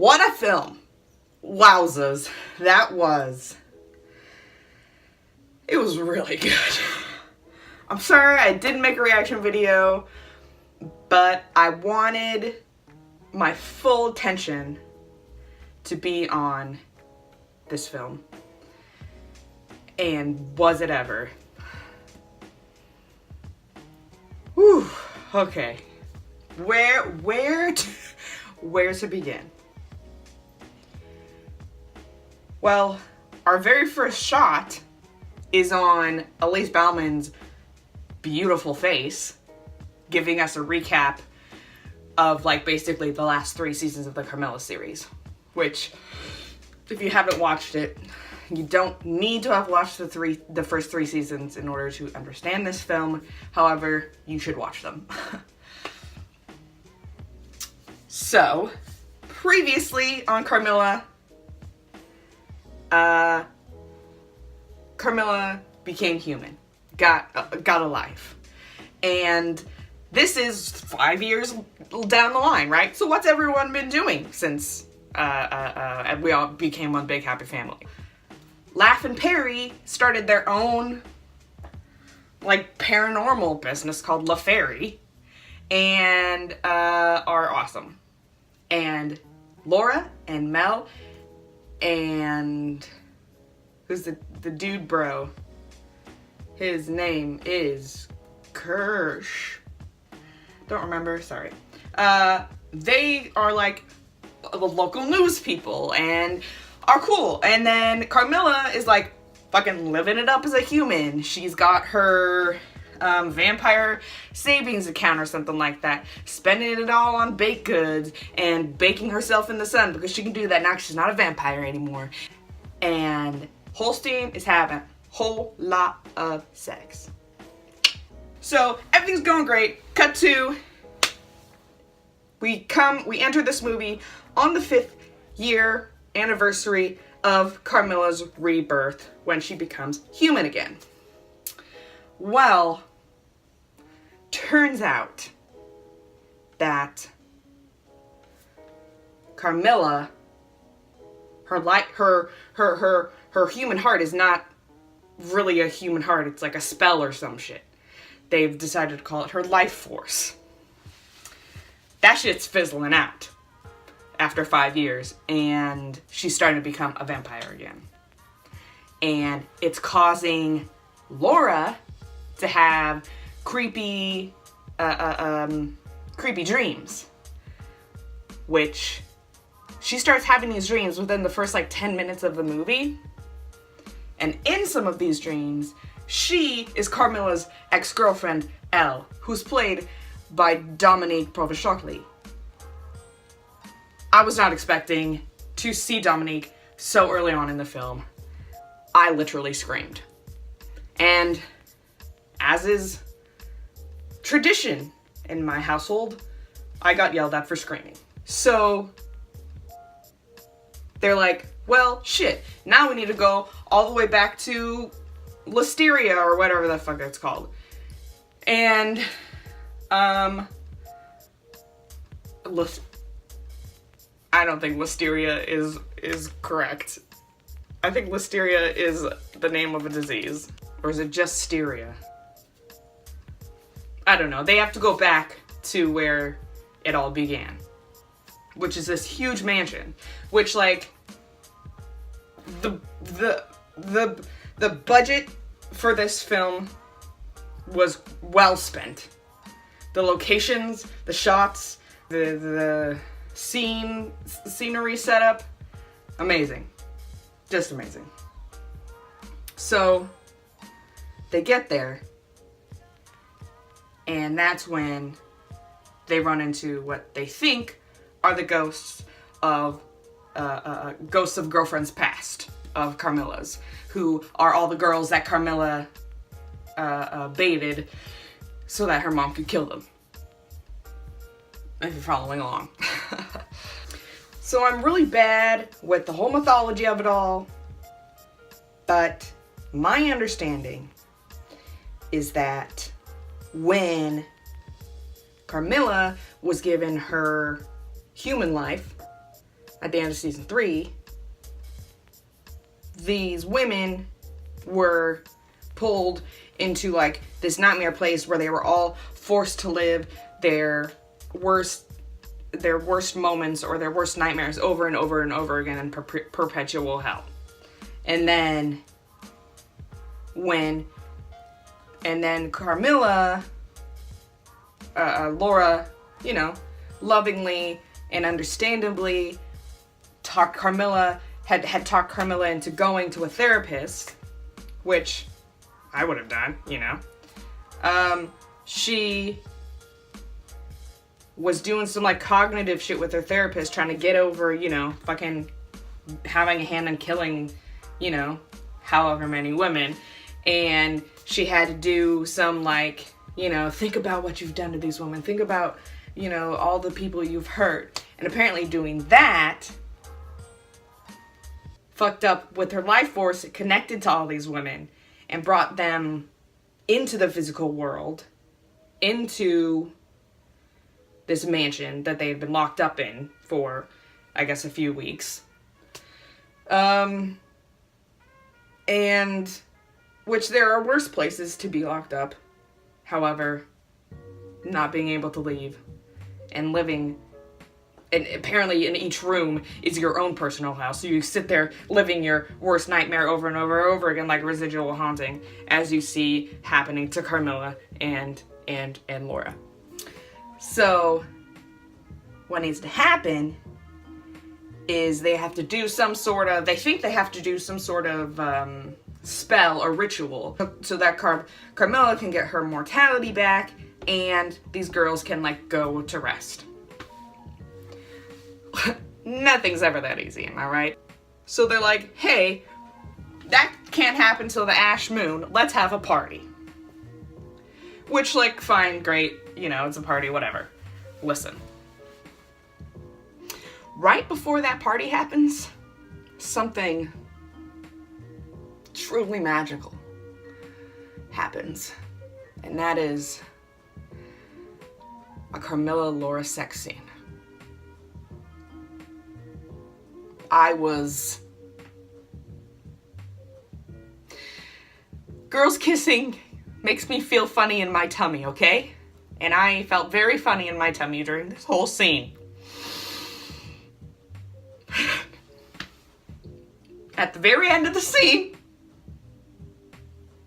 What a film. Wowzers. It was really good. I'm sorry I didn't make a reaction video, but I wanted my full attention to be on this film. And was it ever? Whew. Okay. Where to begin? Well, our very first shot is on Elise Bauman's beautiful face, giving us a recap of like basically the last 3 seasons of the Carmilla series, which if you haven't watched it, you don't need to have watched the first 3 seasons in order to understand this film. However, you should watch them. So, previously on Carmilla, Carmilla became human, got a life, and this is 5 years down the line, right? So what's everyone been doing since we all became one big happy family? Laugh and Perry started their own like paranormal business called La Fairy, and are awesome. And Laura and Mel and who's the dude bro? His name is Kirsch. Don't remember, sorry. They are like the local news people and are cool. And then Carmilla is like fucking living it up as a human. She's got her vampire savings account or something like that, spending it all on baked goods and baking herself in the sun because she can do that now because she's not a vampire anymore. And Holstein is having a whole lot of sex. So everything's going great. Cut to, we enter this movie on the 5th year anniversary of Carmilla's rebirth when she becomes human again. Well, turns out that Carmilla, her human heart is not really a human heart. It's like a spell or some shit. They've decided to call it her life force. That shit's fizzling out after 5 years, and she's starting to become a vampire again. And it's causing Laura to have creepy dreams, which she starts having these dreams within the first like 10 minutes of the movie. And in some of these dreams, she is Carmilla's ex-girlfriend, Elle, who's played by Dominique Provost-Chalkley. I was not expecting to see Dominique so early on in the film. I literally screamed. And as is tradition in my household, I got yelled at for screaming. So they're like, well, shit, now we need to go all the way back to Listeria or whatever the fuck it's called. And, I don't think Listeria is correct. I think Listeria is the name of a disease. Or is it just Styria? I don't know. They have to go back to where it all began, which is this huge mansion, which like the budget for this film was well spent. The locations, the shots, the scenery setup, amazing. Just amazing. So they get there, and that's when they run into what they think are the ghosts of girlfriends past of Carmilla's, who are all the girls that Carmilla baited so that her mom could kill them. If you're following along. So I'm really bad with the whole mythology of it all, but my understanding is that when Carmilla was given her human life, at the end of season 3, these women were pulled into like this nightmare place where they were all forced to live their worst moments or their worst nightmares over and over and over again in perpetual hell. And then Carmilla, Laura, you know, lovingly and understandably talked Carmilla into going to a therapist, which I would have done, you know. She was doing some like cognitive shit with her therapist, trying to get over, you know, fucking having a hand in killing, you know, however many women. And she had to do some like, you know, think about what you've done to these women. Think about, you know, all the people you've hurt. And apparently doing that fucked up with her life force, connected to all these women and brought them into the physical world, into this mansion that they had been locked up in for, I guess, a few weeks. And which there are worse places to be locked up. However, not being able to leave and living, and apparently in each room is your own personal house. So you sit there living your worst nightmare over and over and over again, like residual haunting, as you see happening to Carmilla and Laura. So what needs to happen is they think they have to do some sort of spell or ritual so that Carmilla can get her mortality back and these girls can like go to rest. Nothing's ever that easy, am I right? So they're like, hey, that can't happen till the ash moon. Let's have a party. Which, like, fine, great, you know, it's a party, whatever. Listen. Right before that party happens, something truly magical happens. And that is a Carmilla-Laura sex scene. Girls kissing makes me feel funny in my tummy, okay? And I felt very funny in my tummy during this whole scene. At the very end of the scene,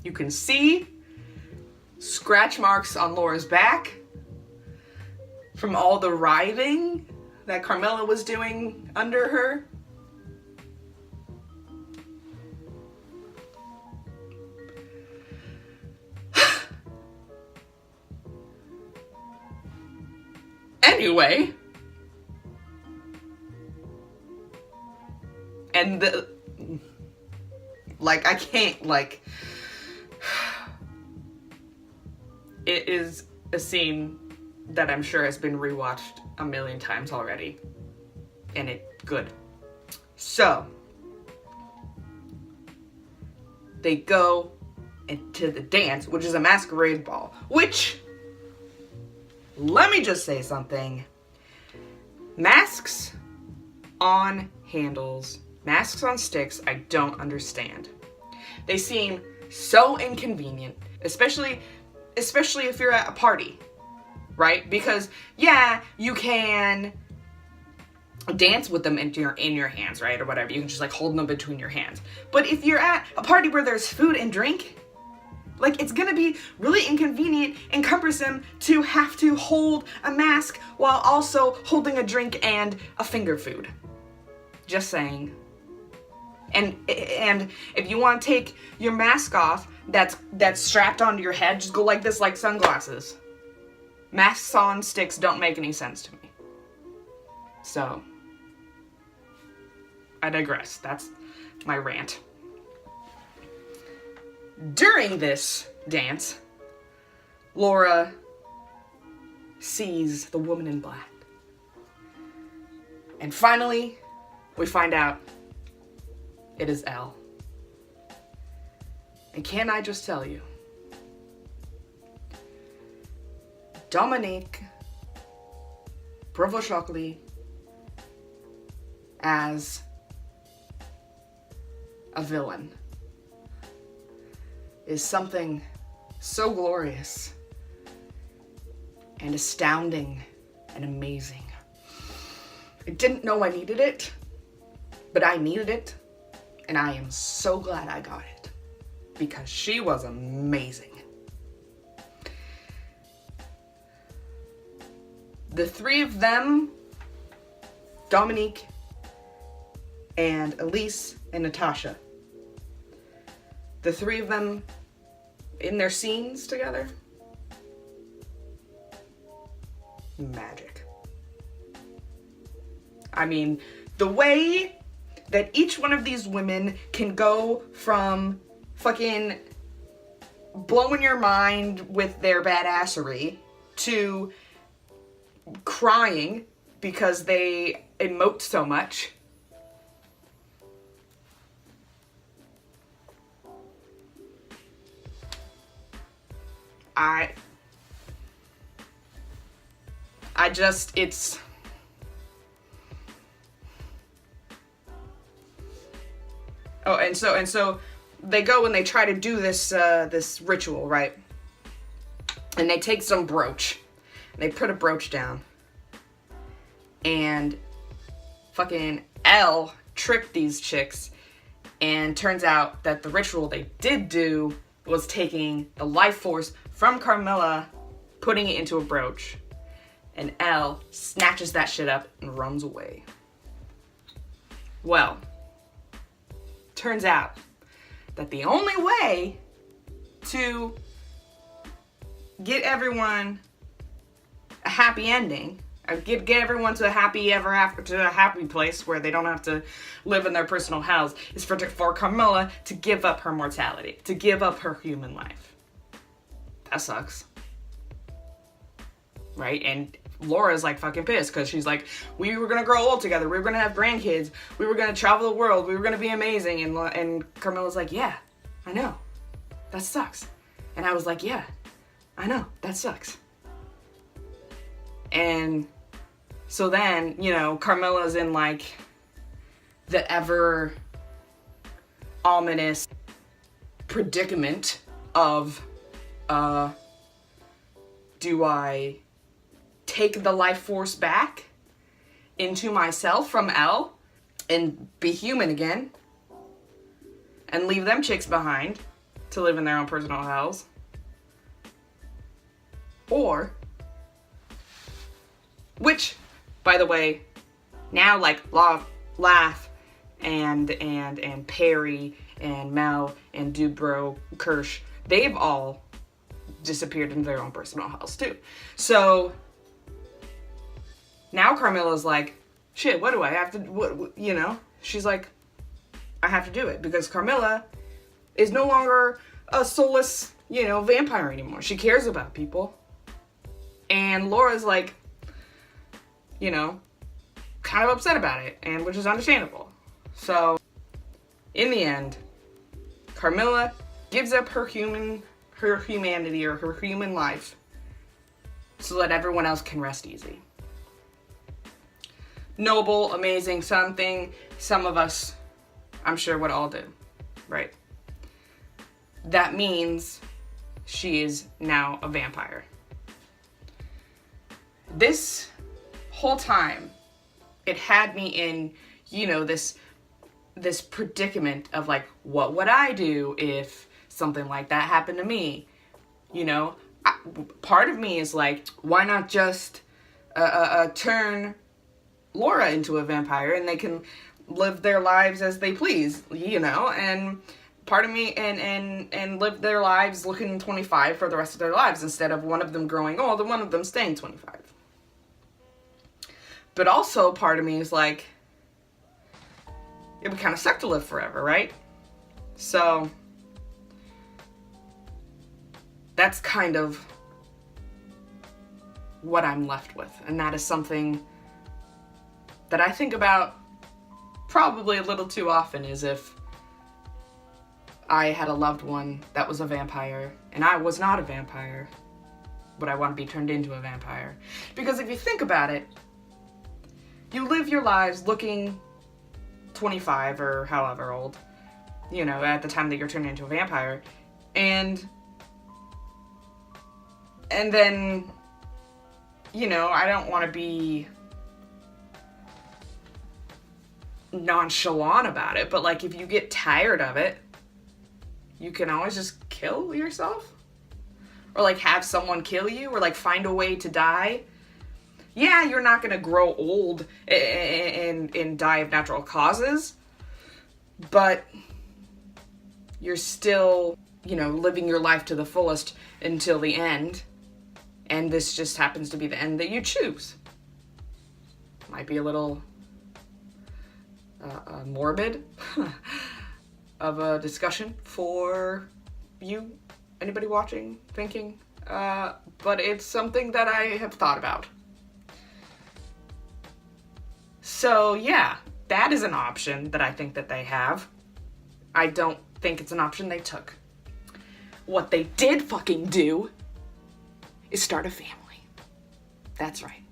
you can see scratch marks on Laura's back from all the writhing that Carmilla was doing under her. Anyway, and I can't, it is a scene that I'm sure has been rewatched a million times already, and it's good. So, they go into the dance, which is a masquerade ball, which, let me just say something. Masks on handles, masks on sticks, I don't understand. They seem so inconvenient, especially if you're at a party, right? Because, yeah, you can dance with them in your hands, right? Or whatever. You can just, like, hold them between your hands. But if you're at a party where there's food and drink, like, it's gonna be really inconvenient and cumbersome to have to hold a mask while also holding a drink and a finger food. Just saying. And if you want to take your mask off that's strapped onto your head, just go like this, like sunglasses. Masks on sticks don't make any sense to me. So, I digress. That's my rant. During this dance, Laura sees the woman in black. And finally, we find out it is Elle. And can I just tell you, Dominique Provost-Chalkley as a villain is something so glorious and astounding and amazing. I didn't know I needed it, but I needed it, and I am so glad I got it because she was amazing. The three of them, Dominique and Elise and Natasha, the three of them in their scenes together, magic. I mean, the way that each one of these women can go from fucking blowing your mind with their badassery to crying because they emote so much. It's oh, and so they go and they try to do this this ritual, right? And they take some brooch. And they put a brooch down. And fucking Elle tricked these chicks. And turns out that the ritual they did do was taking the life force from Carmilla, putting it into a brooch. And Elle snatches that shit up and runs away. Well, turns out that the only way to get everyone a happy ending, get everyone to a happy ever after, to a happy place where they don't have to live in their personal hells, is for Carmilla to give up her mortality, to give up her human life. That sucks. Right? And Laura's like fucking pissed because she's like, we were gonna grow old together, we were gonna have grandkids, we were gonna travel the world, we were gonna be amazing. And Carmilla's like, yeah, I know, that sucks. And I was like, yeah, I know, that sucks. And so then, you know, Carmilla's in like the ever ominous predicament of do I take the life force back into myself from Elle and be human again and leave them chicks behind to live in their own personal hells? Or, which, by the way, now like Laugh and Perry and Mel and Dubrow Kirsch, they've all disappeared into their own personal hells too. So now Carmilla's like, shit, what do I have to, what, you know? She's like, I have to do it because Carmilla is no longer a soulless, you know, vampire anymore. She cares about people. And Laura's like, you know, kind of upset about it, and which is understandable. So in the end, Carmilla gives up her humanity or her human life so that everyone else can rest easy. Noble, amazing, something some of us, I'm sure, would all do, right? That means she is now a vampire. This whole time, it had me in, you know, this predicament of like, what would I do if something like that happened to me? You know, part of me is like, why not just turn Laura into a vampire and they can live their lives as they please, you know? And part of me and live their lives looking 25 for the rest of their lives instead of one of them growing old and one of them staying 25. But also part of me is like, it would kind of suck to live forever, right? So that's kind of what I'm left with. And that is something that I think about probably a little too often, is if I had a loved one that was a vampire and I was not a vampire, would I want to be turned into a vampire? Because if you think about it, you live your lives looking 25 or however old, you know, at the time that you're turning into a vampire. And then, you know, I don't want to be nonchalant about it, but like if you get tired of it, you can always just kill yourself, or like have someone kill you, or like find a way to die. Yeah, you're not gonna grow old and die of natural causes, but you're still, you know, living your life to the fullest until the end, and this just happens to be the end that you choose. Might be a little morbid of a discussion for you, anybody watching, thinking, but it's something that I have thought about. So yeah, that is an option that I think that they have. I don't think it's an option they took. What they did fucking do is start a family. That's right.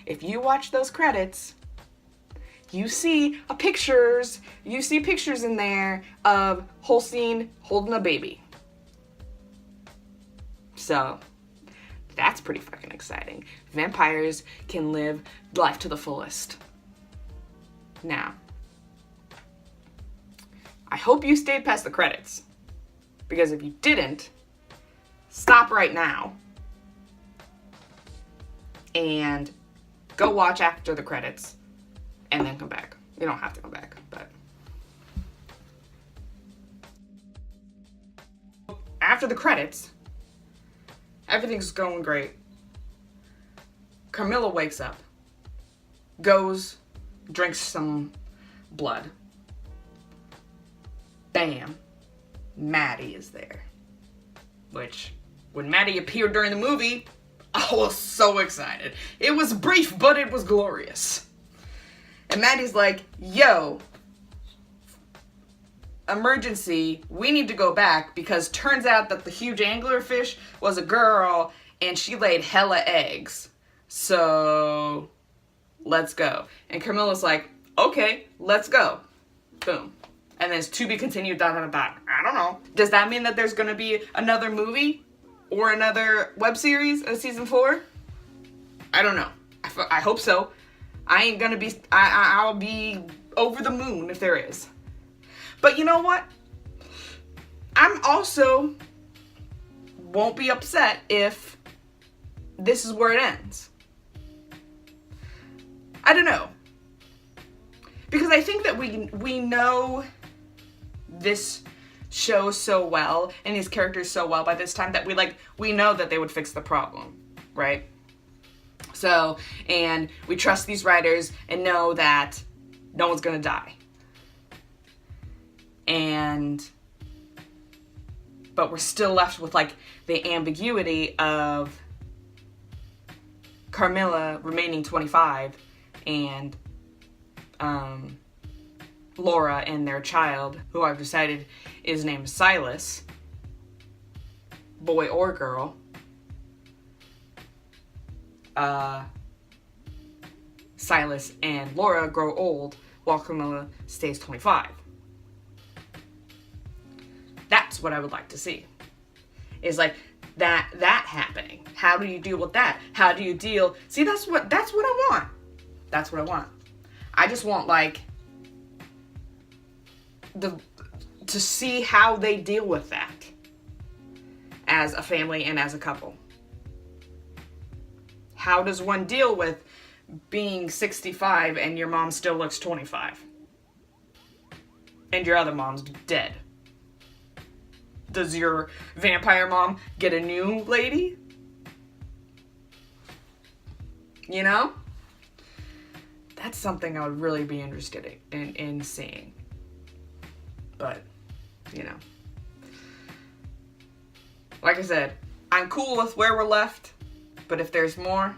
If you watch those credits, you see pictures in there of Holstein holding a baby. So, that's pretty fucking exciting. Vampires can live life to the fullest. Now, I hope you stayed past the credits, because if you didn't, stop right now and go watch after the credits. And then come back. You don't have to come back, but. After the credits, everything's going great. Carmilla wakes up, goes, drinks some blood. Bam. Maddie is there. Which, when Maddie appeared during the movie, I was so excited. It was brief, but it was glorious. And Maddie's like, yo, emergency, we need to go back, because turns out that the huge anglerfish was a girl and she laid hella eggs. So, let's go. And Carmilla's like, okay, let's go. Boom. And then it's to be continued, dot, dot, dot. I don't know. Does that mean that there's going to be another movie or another web series of season 4? I don't know. I hope so. I ain't gonna be, I'll be over the moon if there is. But you know what? I'm also won't be upset if this is where it ends. I don't know. Because I think that we know this show so well and these characters so well by this time that we know that they would fix the problem, right? So, and we trust these writers and know that no one's gonna die. But we're still left with like the ambiguity of Carmilla remaining 25 and Laura and their child, who I've decided is named Silas, boy or girl. Silas and Laura grow old while Carmilla stays 25. That's what I would like to see. Is like that happening. How do you deal with that? How do you deal? See, that's what I want. That's what I want. I just want like to see how they deal with that as a family and as a couple. How does one deal with being 65 and your mom still looks 25? And your other mom's dead? Does your vampire mom get a new lady? You know? That's something I would really be interested in seeing. But, you know. Like I said, I'm cool with where we're left. But if there's more,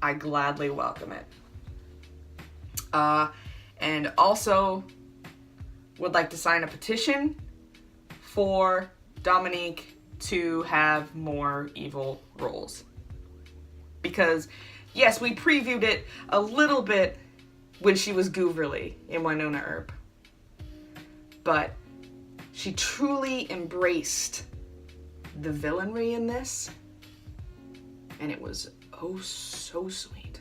I gladly welcome it. And also would like to sign a petition for Dominique to have more evil roles. Because, yes, we previewed it a little bit when she was Gooverly in Winona Earp. But she truly embraced the villainry in this, and it was oh so sweet.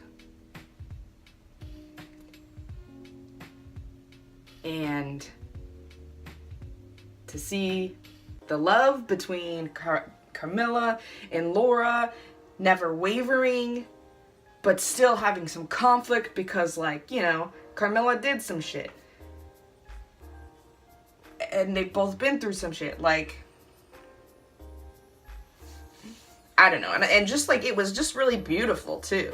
And to see the love between Carmilla and Laura never wavering, but still having some conflict because, like, you know, Carmilla did some shit. And they've both been through some shit. Like, I don't know. And just, like, it was just really beautiful, too.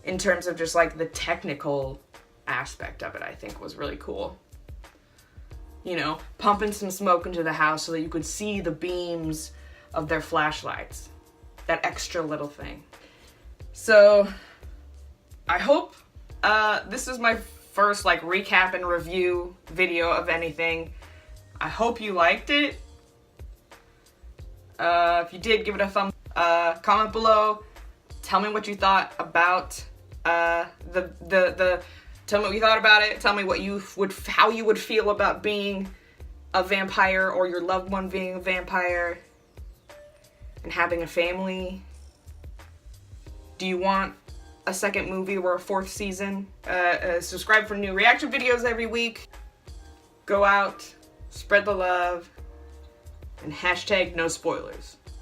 In terms of just, like, the technical aspect of it, I think was really cool. You know, pumping some smoke into the house so that you could see the beams of their flashlights. That extra little thing. So, I hope this is my first, like, recap and review video of anything. I hope you liked it. If you did, give it a thumbs up. Comment below. Tell me what you thought about tell me what you thought about it. Tell me how you would feel about being a vampire or your loved one being a vampire and having a family. Do you want a second movie or a fourth season? Subscribe for new reaction videos every week. Go out, spread the love, and hashtag no spoilers.